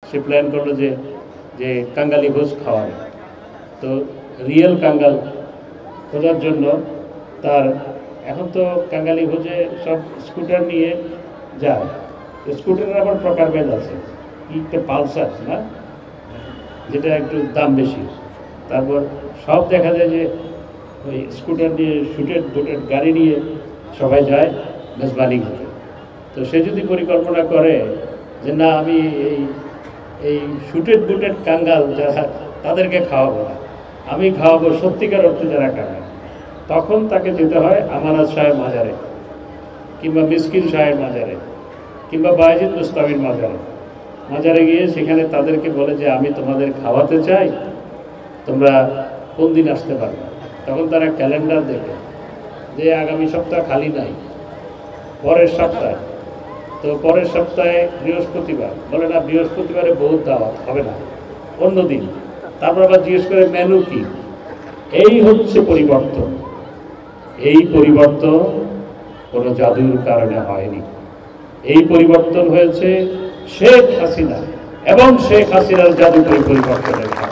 সে plan করলো যে যে কাঙ্গালি ভোজ খাওয়াবে। তো রিয়েল কাঙ্গাল খোঁজার জন্য তার এখন তো কাঙ্গালি ভোজে সব স্কুটার নিয়ে যায়, স্কুটারের আবার প্রকারভেদ আছে, একটা পালসার না, যেটা একটু দাম বেশি। তারপর সব দেখা যায় যে ওই স্কুটার নিয়ে শুটের বুটের গাড়ি নিয়ে সবাই যায় মেজবানি খেতে। তো সে যদি পরিকল্পনা করে যে না আমি এই শুটেড বুটেড কাঙ্গাল যারা তাদেরকে খাওয়াবো না, আমি খাওয়াবো সত্যিকার অর্থে যারা কাঙ্গাল, তখন তাকে যেতে হয় আমানত শাহের মাজারে কিংবা মিসকিন শাহের মাজারে কিংবা বায়েজিদ মুস্তামির মাজারে গিয়ে সেখানে তাদেরকে বলে যে আমি তোমাদের খাওয়াতে চাই, তোমরা কোন দিন আসতে পারবে। তখন তারা ক্যালেন্ডার দেখে যে আগামী সপ্তাহ খালি নাই, পরের সপ্তাহে। তো পরের সপ্তাহে বৃহস্পতিবার, বলে না বৃহস্পতিবারে বহুত দাওয়াত হবে না, অন্য দিন। তারপর আবার জিজ্ঞেস করে মেনু কি। এই হচ্ছে পরিবর্তন। এই পরিবর্তন কোনো জাদুর কারণে হয়নি, এই পরিবর্তন হয়েছে শেখ হাসিনা এবং শেখ হাসিনার জাদুকরী পরিবর্তনের কারণে।